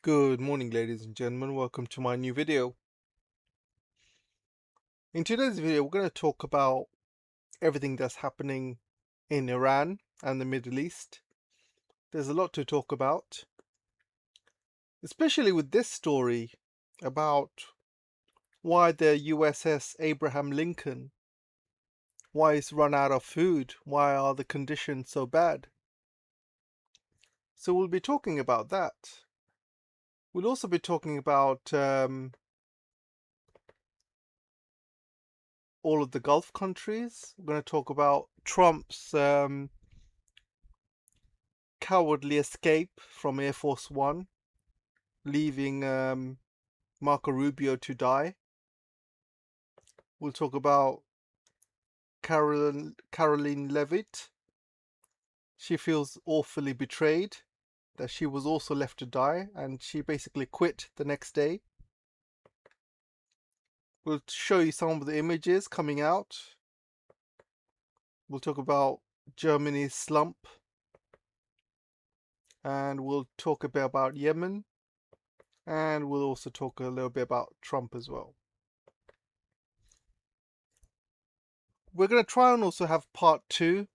Good morning, ladies and gentlemen. Welcome to my new video. In today's video, we're going to talk about everything that's happening in Iran and the Middle East. There's a lot to talk about, especially with this story about why the USS Abraham Lincoln, why it's run out of food, why are the conditions so bad. So we'll be talking about that. We'll also be talking about all of the Gulf countries. We're going to talk about Trump's cowardly escape from Air Force One, leaving Marco Rubio to die. We'll talk about Caroline Levitt. She feels awfully betrayed that she was also left to die, and she basically quit the next day. We'll show you some of the images coming out. We'll talk about Germany's slump, and we'll talk a bit about Yemen, and we'll also talk a little bit about Trump as well. We're going to try and also have part 2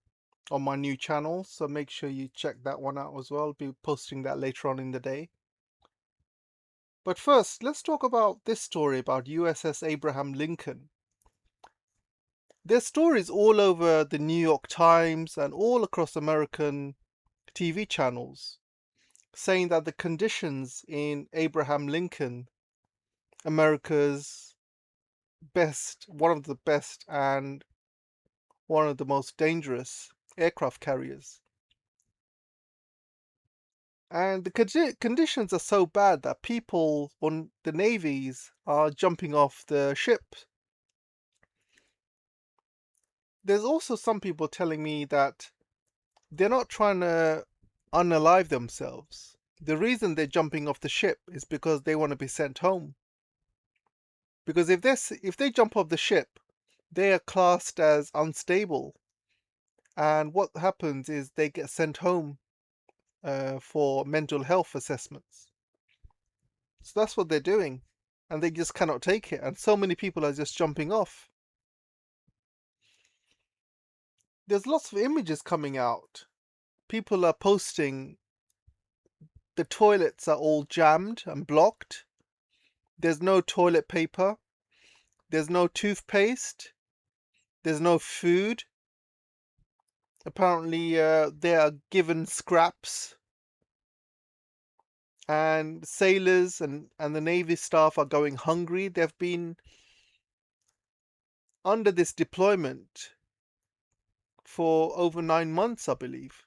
on my new channel, so make sure you check that one out as well. I'll be posting that later on in the day. But first, let's talk about this story about USS Abraham Lincoln. There's stories all over the New York Times and all across American TV channels saying that the conditions in Abraham Lincoln, America's one of the best and one of the most dangerous aircraft carriers. And the conditions are so bad that people on the navies are jumping off the ship. There's also some people telling me that they're not trying to unalive themselves. The reason they're jumping off the ship is because they want to be sent home. Because if they jump off the ship, they are classed as unstable. And what happens is they get sent home for mental health assessments. So that's what they're doing. And they just cannot take it. And so many people are just jumping off. There's lots of images coming out. People are posting the toilets are all jammed and blocked. There's no toilet paper. There's no toothpaste. There's no food. Apparently, they are given scraps. And sailors and the Navy staff are going hungry. They've been under this deployment for over 9 months, I believe.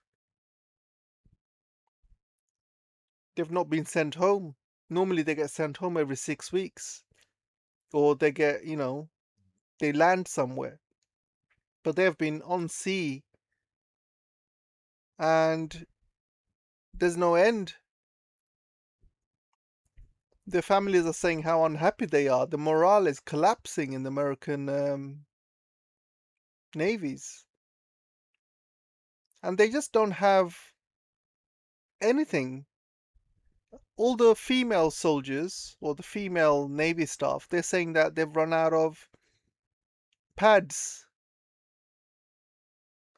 They've not been sent home. Normally they get sent home every 6 weeks. Or they get, they land somewhere. But they've been on sea. And there's no end. Their families are saying how unhappy they are. The morale is collapsing in the American navies. And they just don't have anything. All the female soldiers or the female Navy staff, they're saying that they've run out of pads.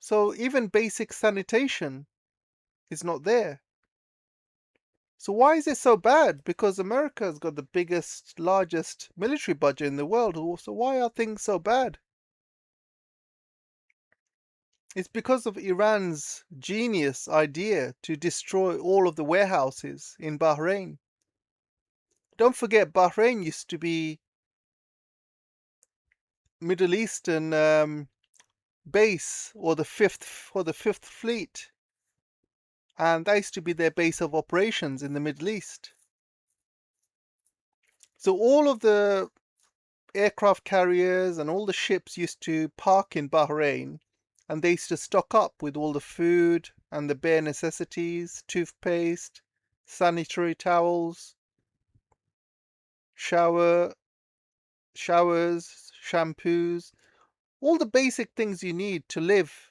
So even basic sanitation is not there. So why is it so bad? Because America's got the biggest, largest military budget in the world. So why are things so bad? It's because of Iran's genius idea to destroy all of the warehouses in Bahrain. Don't forget, Bahrain used to be Middle Eastern base or the fifth fleet, and that used to be their base of operations in the Middle East. So all of the aircraft carriers and all the ships used to park in Bahrain, and they used to stock up with all the food and the bare necessities, toothpaste, sanitary towels, showers, shampoos, all the basic things you need to live.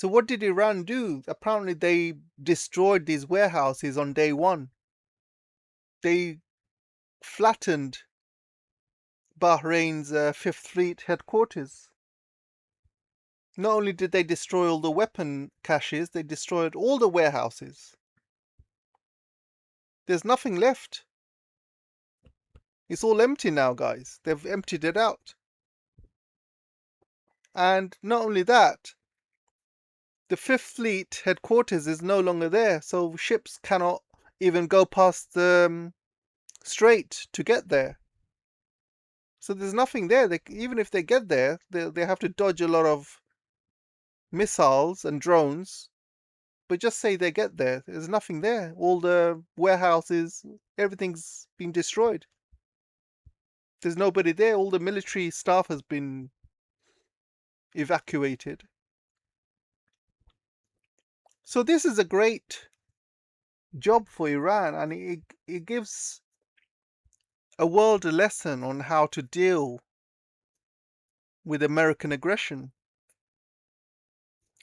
So what did Iran do? Apparently they destroyed these warehouses on day one. They flattened Bahrain's Fifth Fleet headquarters. Not only did they destroy all the weapon caches, they destroyed all the warehouses. There's nothing left. It's all empty now, guys. They've emptied it out. And not only that, the Fifth Fleet headquarters is no longer there, so ships cannot even go past the strait to get there. So there's nothing there. Even if they get there, they have to dodge a lot of missiles and drones. But just say they get there, there's nothing there. All the warehouses, everything's been destroyed. There's nobody there. All the military staff has been evacuated. So this is a great job for Iran, and it gives a world a lesson on how to deal with American aggression.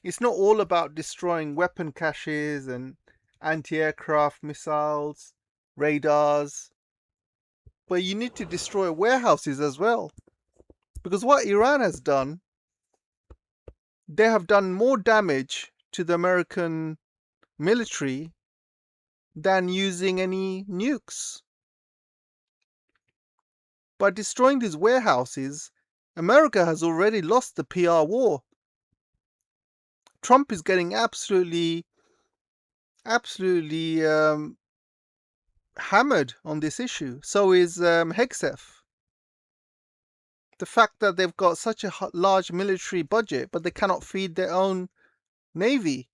It's not all about destroying weapon caches and anti-aircraft missiles, radars, but you need to destroy warehouses as well. Because what Iran has done, they have done more damage to the American military than using any nukes. By destroying these warehouses, America has already lost the PR war. Trump is getting absolutely hammered on this issue. So is Hegseth. The fact that they've got such a large military budget, but they cannot feed their own navy.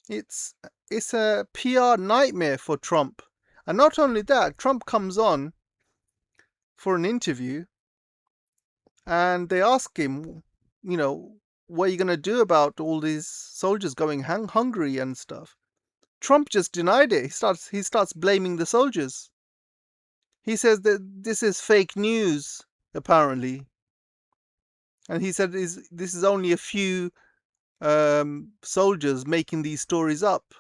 It's a PR nightmare for Trump. And not only that, Trump comes on for an interview and they ask him, what are you going to do about all these soldiers going hungry and stuff? Trump just denied it. He starts blaming the soldiers. He says that this is fake news, apparently. And he said this is only a few soldiers making these stories up.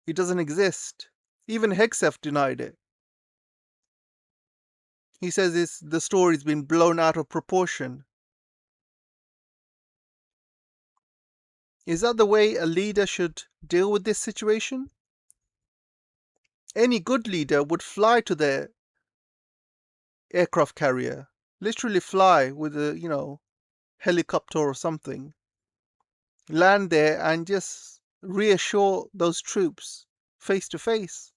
It doesn't exist. Even Hegseth denied it. He says the story's been blown out of proportion. Is that the way a leader should deal with this situation? Any good leader would fly to their aircraft carrier, literally fly with a, helicopter or something, land there and just reassure those troops face to face.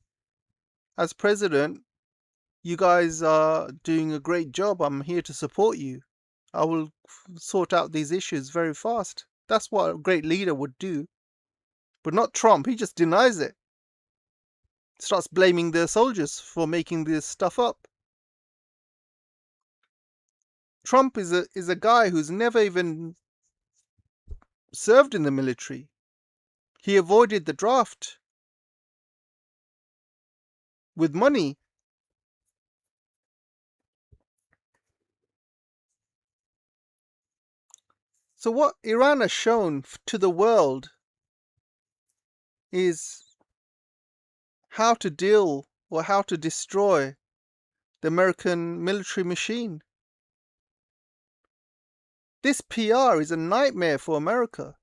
As president, you guys are doing a great job. I'm here to support you. I will sort out these issues very fast. That's what a great leader would do. But not Trump. He just denies it. Starts blaming the soldiers for making this stuff up. Trump is a guy who's never even served in the military. He avoided the draft with money. So what Iran has shown to the world is how to deal or how to destroy the American military machine. This PR is a nightmare for America.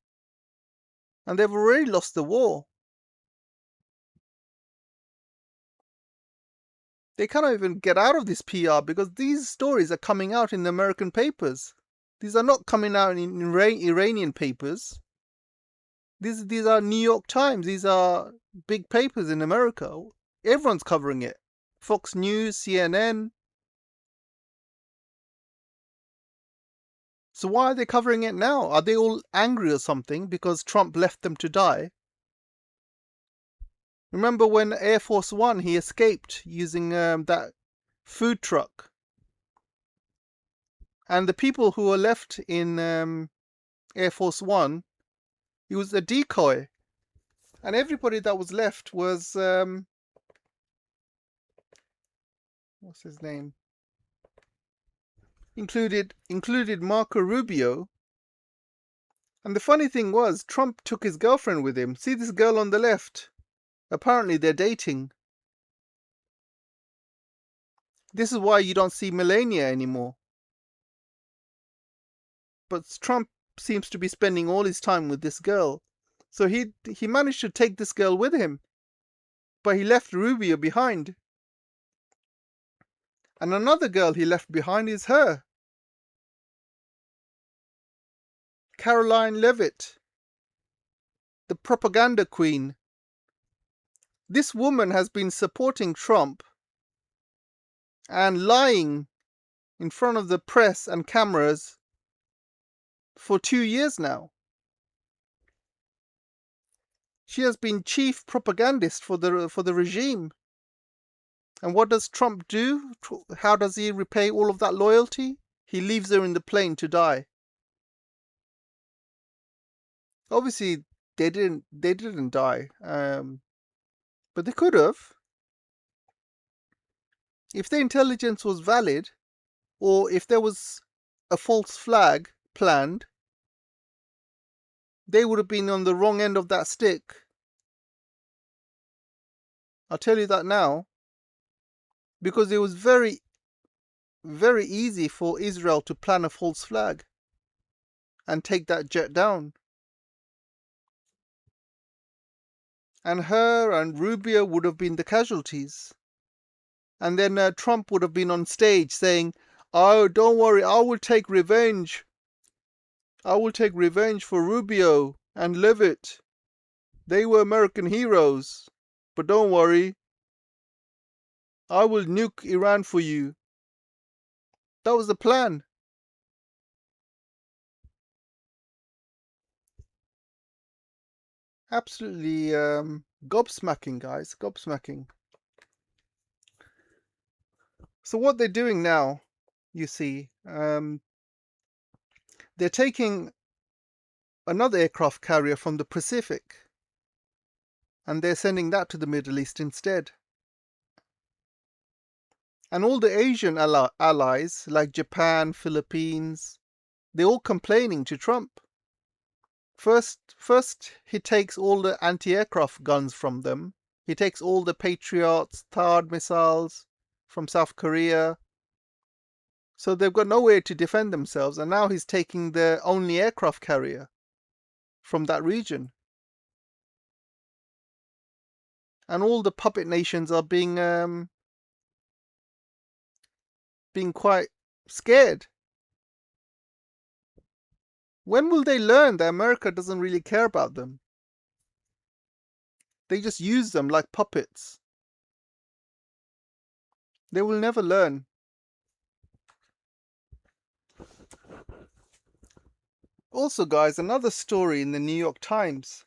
And they've already lost the war. They cannot even get out of this PR because these stories are coming out in the American papers. These are not coming out in Iranian papers. These are New York Times. These are big papers in America. Everyone's covering it. Fox News, CNN. So why are they covering it now? Are they all angry or something because Trump left them to die? Remember when Air Force One, he escaped using that food truck? And the people who were left in Air Force One, it was a decoy. And everybody that was left was, what's his name? Included Marco Rubio, And the funny thing was, Trump took his girlfriend with him. See this girl on the left? Apparently they're dating. This is why you don't see Melania anymore. But Trump seems to be spending all his time with this girl. So he managed to take this girl with him. But he left Rubio behind. And another girl he left behind is her. Caroline Leavitt, the propaganda queen. This woman has been supporting Trump and lying in front of the press and cameras for 2 years now. She has been chief propagandist for the regime. And what does Trump do? How does he repay all of that loyalty? He leaves her in the plane to die. Obviously, they didn't die, but they could have. If the intelligence was valid, or if there was a false flag planned, they would have been on the wrong end of that stick. I'll tell you that now. Because it was very, very easy for Israel to plan a false flag and take that jet down. And her and Rubio would have been the casualties. And then Trump would have been on stage saying, "Oh, don't worry, I will take revenge. I will take revenge for Rubio and Leavitt. They were American heroes. But don't worry, I will nuke Iran for you." That was the plan. Absolutely gobsmacking, guys. Gobsmacking. So what they're doing now, you see, they're taking another aircraft carrier from the Pacific and they're sending that to the Middle East instead. And all the Asian allies, like Japan, Philippines, they're all complaining to Trump. First, he takes all the anti-aircraft guns from them. He takes all the Patriots, THAAD missiles from South Korea. So they've got nowhere to defend themselves. And now he's taking the only aircraft carrier from that region. And all the puppet nations are being quite scared. When will they learn that America doesn't really care about them? They just use them like puppets. They will never learn. Also, guys, another story in the New York Times.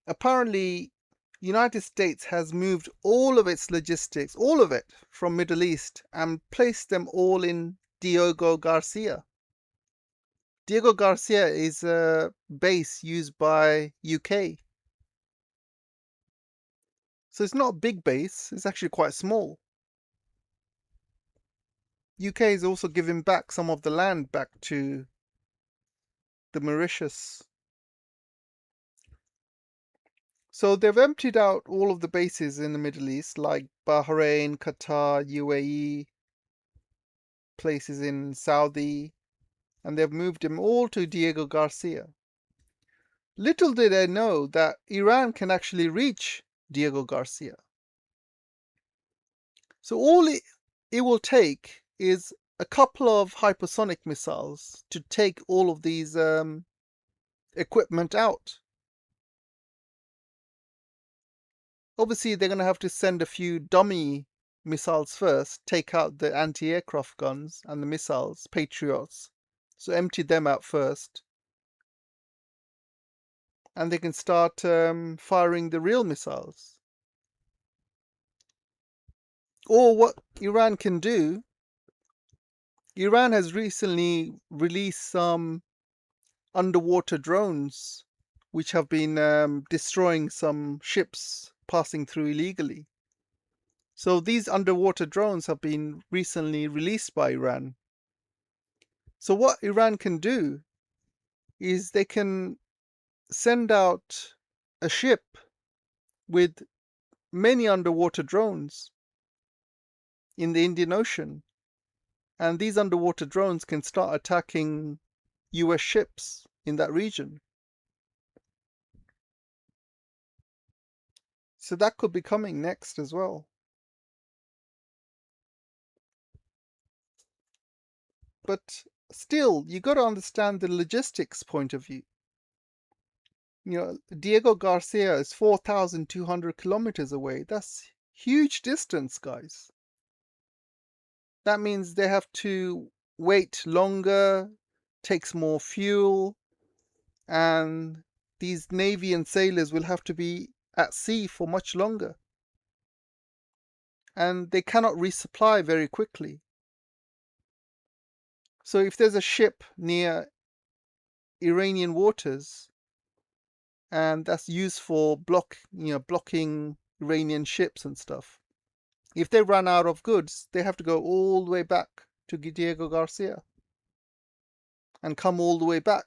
Apparently, United States has moved all of its logistics, all of it, from Middle East and placed them all in Diego Garcia. Diego Garcia is a base used by UK. So it's not a big base, it's actually quite small. UK is also giving back some of the land back to the Mauritius. So they've emptied out all of the bases in the Middle East, like Bahrain, Qatar, UAE, places in Saudi, and they've moved them all to Diego Garcia. Little did they know that Iran can actually reach Diego Garcia. So all it will take is a couple of hypersonic missiles to take all of these equipment out. Obviously, they're going to have to send a few dummy missiles first, take out the anti-aircraft guns and the missiles, Patriots. So empty them out first. And they can start firing the real missiles. Or what Iran can do, Iran has recently released some underwater drones which have been destroying some ships passing through illegally. So these underwater drones have been recently released by Iran. So what Iran can do is they can send out a ship with many underwater drones in the Indian Ocean, and these underwater drones can start attacking US ships in that region. So that could be coming next as well. But still, you got to understand the logistics point of view. Diego Garcia is 4,200 kilometers away. That's huge distance, guys. That means they have to wait longer, takes more fuel, and these Navy and sailors will have to be at sea for much longer. And they cannot resupply very quickly. So if there's a ship near Iranian waters, and that's used for blocking Iranian ships and stuff, if they run out of goods, they have to go all the way back to Diego Garcia and come all the way back,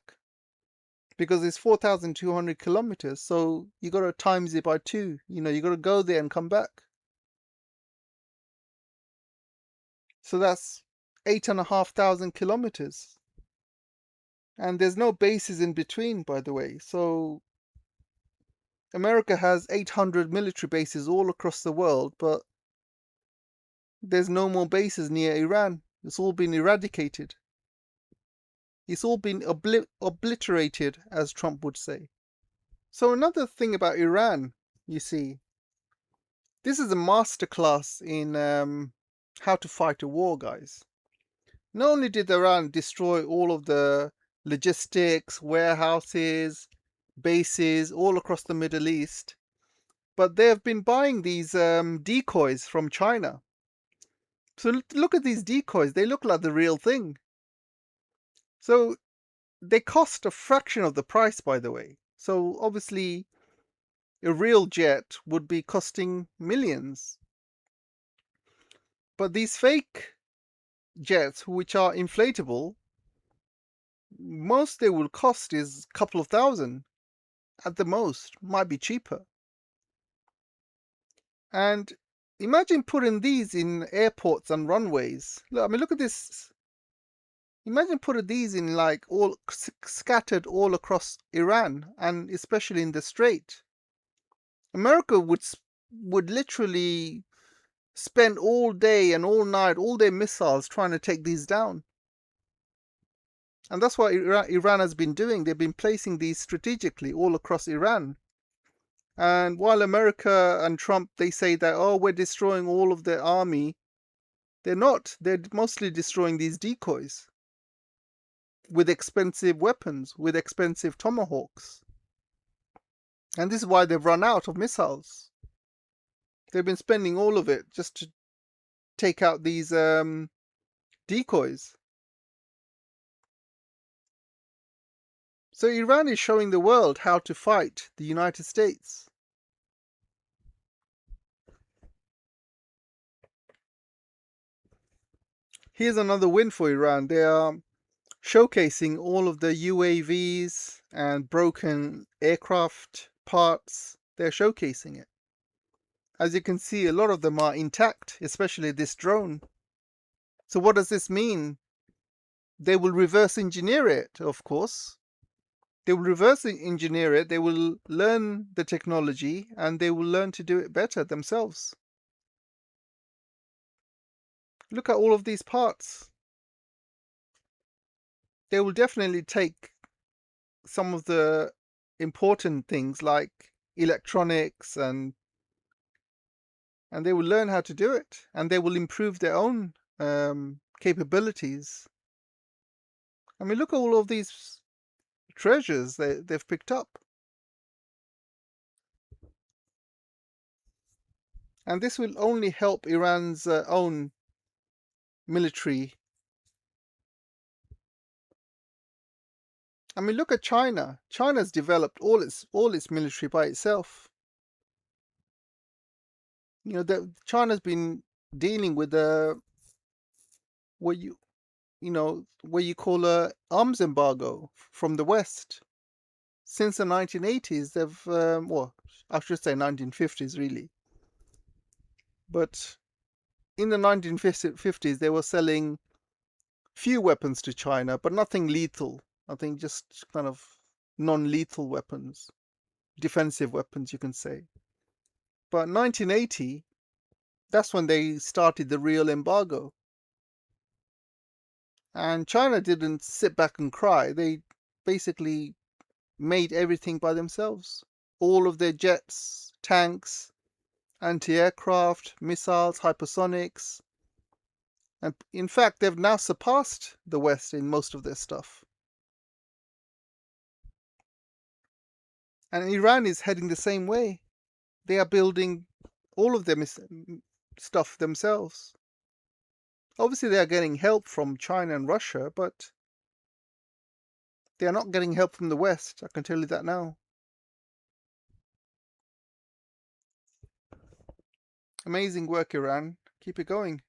because it's 4,200 kilometers. So you got to times it by 2. You got to go there and come back. So that's 8,500 kilometers. And there's no bases in between, by the way. So America has 800 military bases all across the world, but there's no more bases near Iran. It's all been eradicated. It's all been obliterated, as Trump would say. So another thing about Iran, you see, this is a masterclass in how to fight a war, guys. Not only did Iran destroy all of the logistics, warehouses, bases all across the Middle East, but they have been buying these decoys from China. So look at these decoys. They look like the real thing. So they cost a fraction of the price, by the way. So obviously a real jet would be costing millions. But these fake jets, which are inflatable, most they will cost is a couple of thousand at the most, might be cheaper. And imagine putting these in airports and runways. Look at this. Imagine putting these in like all scattered all across Iran, and especially in the Strait. America would literally spend all day and all night, all their missiles trying to take these down. And that's what Iran has been doing. They've been placing these strategically all across Iran. And while America and Trump, they say that, oh, we're destroying all of their army, they're not. They're mostly destroying these decoys with expensive weapons, with expensive tomahawks. And this is why they've run out of missiles. They've been spending all of it just to take out these decoys. So Iran is showing the world how to fight the United States. Here's another win for Iran. They are showcasing all of the UAVs and broken aircraft parts. They're showcasing it. As you can see, a lot of them are intact, especially this drone. So what does this mean? They will reverse engineer it, of course. They will reverse engineer it. They will learn the technology and they will learn to do it better themselves. Look at all of these parts. They will definitely take some of the important things like electronics, and they will learn how to do it, and they will improve their own capabilities. Look at all of these treasures they've picked up. And this will only help Iran's own military. Look at China. China's developed all its military by itself. China's been dealing with what you call a arms embargo from the West. Since the 1980s, they've, well, I should say 1950s really, but in the 1950s, they were selling few weapons to China, but nothing lethal. I think just kind of non-lethal weapons, defensive weapons, you can say. But 1980, that's when they started the real embargo. And China didn't sit back and cry. They basically made everything by themselves. All of their jets, tanks, anti-aircraft, missiles, hypersonics. And in fact, they've now surpassed the West in most of their stuff. And Iran is heading the same way. They are building all of their stuff themselves. Obviously, they are getting help from China and Russia, but they are not getting help from the West. I can tell you that now. Amazing work, Iran. Keep it going.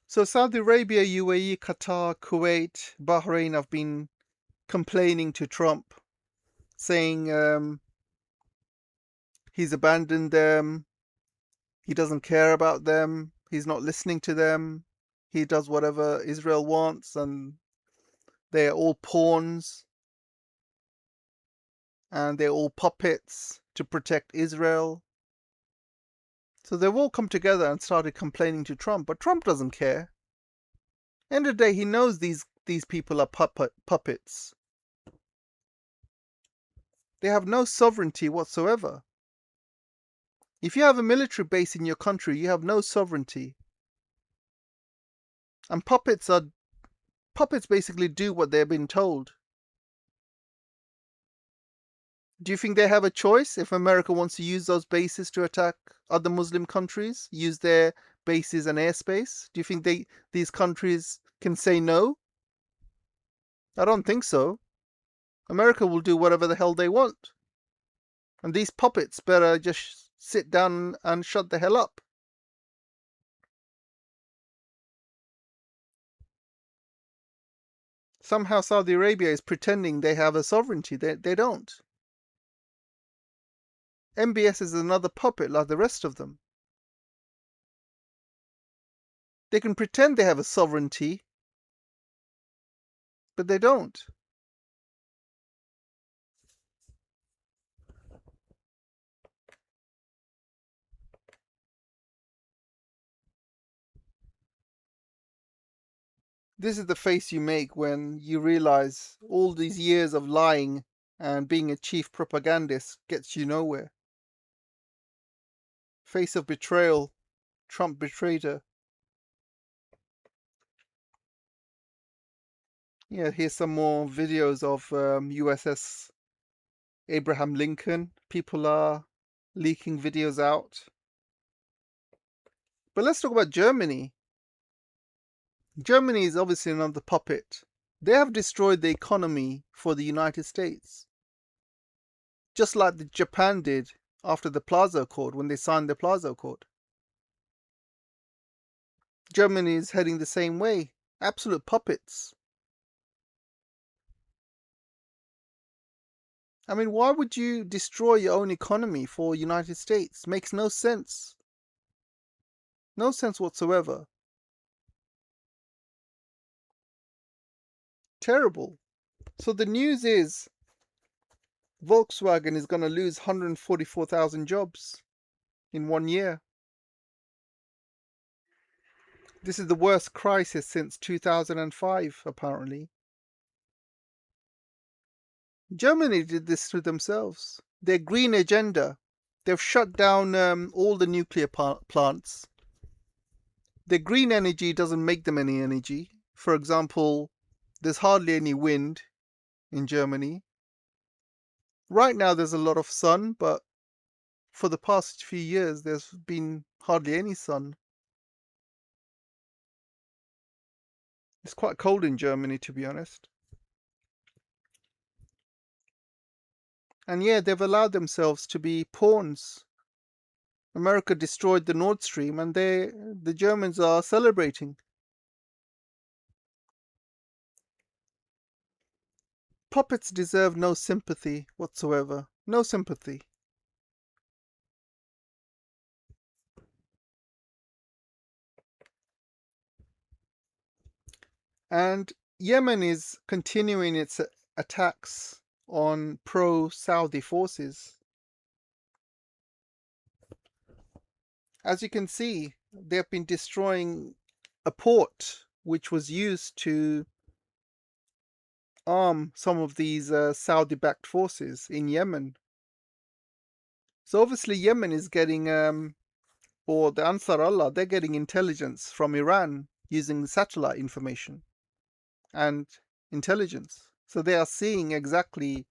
So Saudi Arabia, UAE, Qatar, Kuwait, Bahrain have been complaining to Trump, saying he's abandoned them, he doesn't care about them, he's not listening to them, he does whatever Israel wants, and they're all pawns, and they're all puppets to protect Israel. So they've all come together and started complaining to Trump, but Trump doesn't care. End of the day, he knows these people are puppets. They have no sovereignty whatsoever. If you have a military base in your country, you have no sovereignty. And puppets basically do what they're being told. Do you think they have a choice if America wants to use those bases to attack other Muslim countries, use their bases and airspace? Do you think these countries can say no? I don't think so. America will do whatever the hell they want. And these puppets better just sit down and shut the hell up. Somehow Saudi Arabia is pretending they have a sovereignty. They don't. MBS is another puppet like the rest of them. They can pretend they have a sovereignty, but they don't. This is the face you make when you realize all these years of lying and being a chief propagandist gets you nowhere. Face of betrayal. Trump betrayed her. Yeah, here's some more videos of USS Abraham Lincoln. People are leaking videos out. But let's talk about Germany. Germany is obviously another puppet. They have destroyed the economy for the United States. Just like Japan did after the Plaza Accord, when they signed the Plaza Accord. Germany is heading the same way. Absolute puppets. I mean, why would you destroy your own economy for United States? Makes no sense. No sense whatsoever. Terrible. So the news is Volkswagen is going to lose 144,000 jobs in 1 year. This is the worst crisis since 2005, apparently. Germany did this to themselves. Their green agenda. They've shut down all the nuclear plants. Their green energy doesn't make them any energy. For example, there's hardly any wind in Germany. Right now there's a lot of sun, but for the past few years there's been hardly any sun. It's quite cold in Germany, to be honest. And yeah, they've allowed themselves to be pawns. America destroyed the Nord Stream, and the Germans are celebrating. Puppets deserve no sympathy whatsoever. No sympathy. And Yemen is continuing its attacks on pro-Saudi forces. As you can see, they've been destroying a port which was used to arm some of these Saudi-backed forces in Yemen. So obviously Yemen is getting, or the Ansar Allah, they're getting intelligence from Iran using satellite information and intelligence. So they are seeing exactly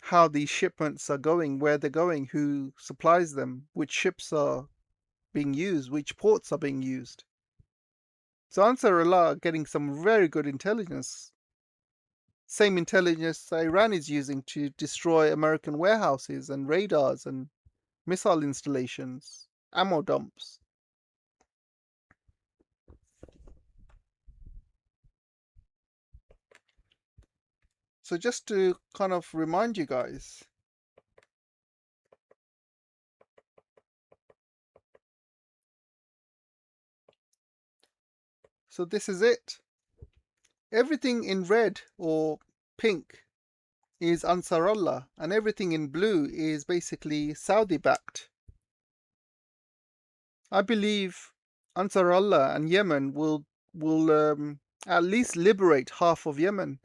how these shipments are going, where they're going, who supplies them, which ships are being used, which ports are being used. So Ansar Allah are getting some very good intelligence. Same intelligence that Iran is using to destroy American warehouses and radars and missile installations, ammo dumps. So just to kind of remind you guys, so this is it. Everything in red or pink is Ansar Allah, and everything in blue is basically Saudi backed. I believe Ansar Allah and Yemen will at least liberate half of Yemen.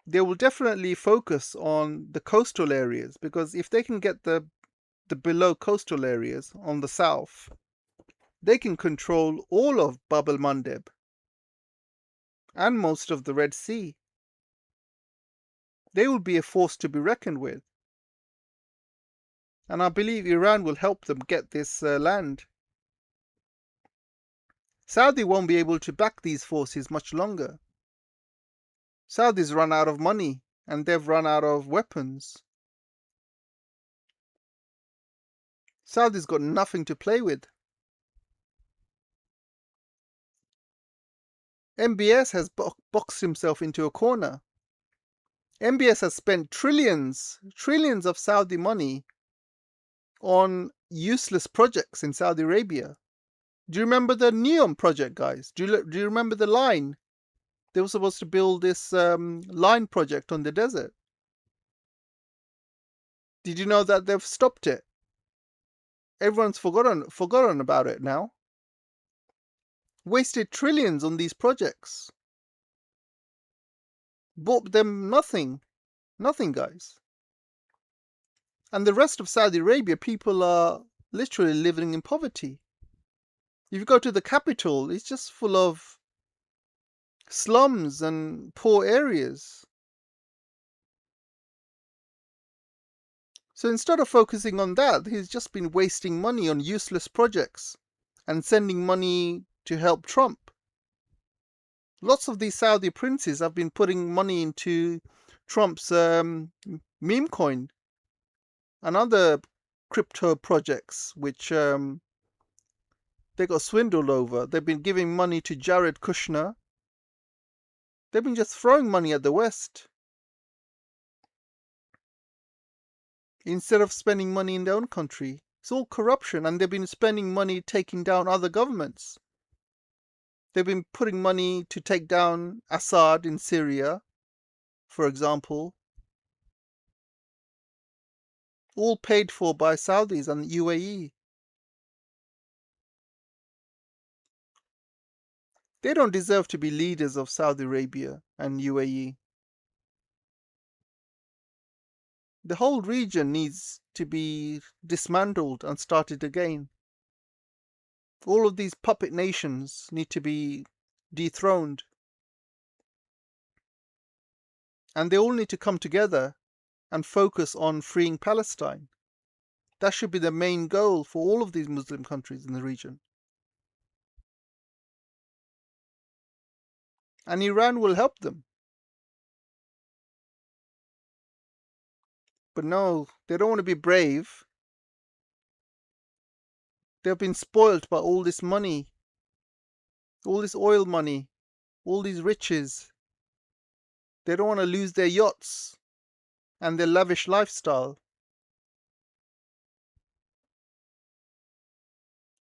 They will definitely focus on the coastal areas, because if they can get the below coastal areas on the south, they can control all of Bab el Mandeb and most of the Red Sea. They will be a force to be reckoned with. And I believe Iran will help them get this land. Saudi won't be able to back these forces much longer. Saudis run out of money and they've run out of weapons. Saudi's got nothing to play with. MBS has boxed himself into a corner. MBS has spent trillions of Saudi money on useless projects in Saudi Arabia. Do you remember the NEOM project, guys? Do you remember the line? They were supposed to build this line project on the desert. Did you know that they've stopped it? Everyone's forgotten about it now. Wasted trillions on these projects. Bought them nothing. Nothing, guys. And the rest of Saudi Arabia, people are literally living in poverty. If you go to the capital, it's just full of slums and poor areas. So instead of focusing on that, he's just been wasting money on useless projects and sending money to help Trump. Lots of these Saudi princes have been putting money into Trump's meme coin and other crypto projects, which they got swindled over. They've been giving money to Jared Kushner. They've been just throwing money at the West instead of spending money in their own country. It's all corruption, and they've been spending money taking down other governments. They've been putting money to take down Assad in Syria, for example. All paid for by Saudis and UAE. They don't deserve to be leaders of Saudi Arabia and UAE. The whole region needs to be dismantled and started again. All of these puppet nations need to be dethroned. And they all need to come together and focus on freeing Palestine. That should be the main goal for all of these Muslim countries in the region. And Iran will help them. But no, they don't want to be brave. They've been spoilt by all this money, all this oil money, all these riches. They don't want to lose their yachts and their lavish lifestyle.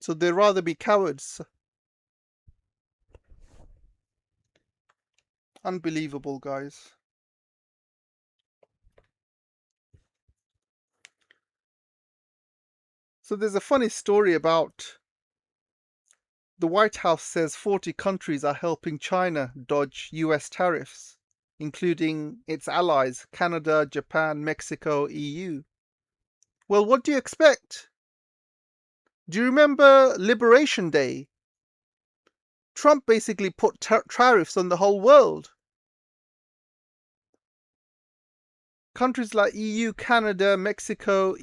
So they'd rather be cowards. Unbelievable, guys. So there's a funny story about the White House says 40 countries are helping China dodge US tariffs, including its allies, Canada, Japan, Mexico, EU. Well, what do you expect? Do you remember Liberation Day? Trump basically put tariffs on the whole world. Countries like EU, Canada, Mexico,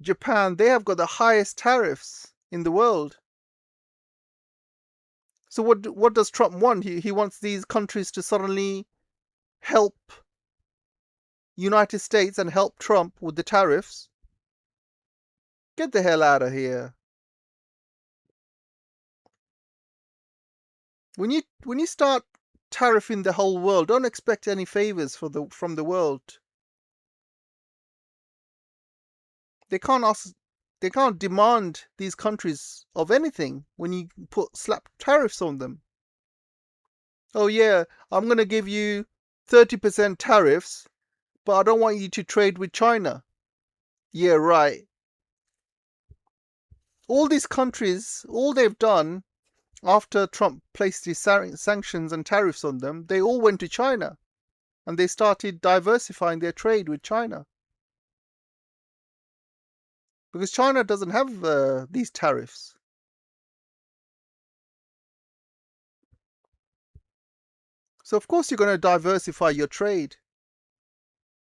Japan, they have got the highest tariffs in the world. So what does Trump want? He wants these countries to suddenly help United States and help Trump with the tariffs. Get the hell out of here. When you start tariffing the whole world, don't expect any favors from the world. They can't demand these countries of anything when you slap tariffs on them. Oh yeah, I'm going to give you 30% tariffs, but I don't want you to trade with China. Yeah, right. All these countries, all they've done after Trump placed these sanctions and tariffs on them, they all went to China and they started diversifying their trade with China. Because China doesn't have these tariffs. So of course you're going to diversify your trade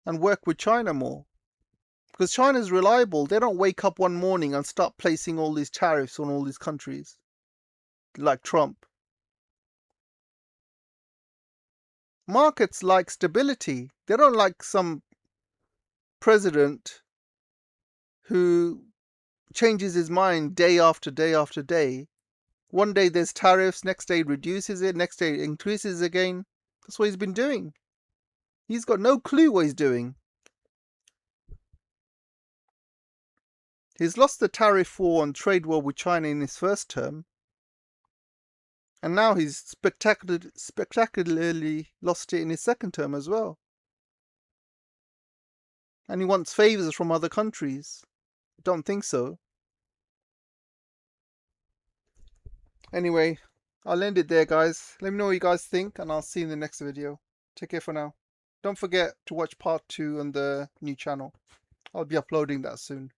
and work with China more. Because China's reliable. They don't wake up one morning and start placing all these tariffs on all these countries like Trump. Markets like stability. They don't like some president who changes his mind day after day after day. One day there's tariffs, next day reduces it, next day increases again. That's what he's been doing. He's got no clue what he's doing. He's lost the tariff war and trade war with China in his first term. And now he's spectacularly lost it in his second term as well. And he wants favors from other countries. Don't think so. Anyway, I'll end it there, guys. Let me know what you guys think, and I'll see you in the next video. Take care for now. Don't forget to watch part 2 on the new channel. I'll be uploading that soon.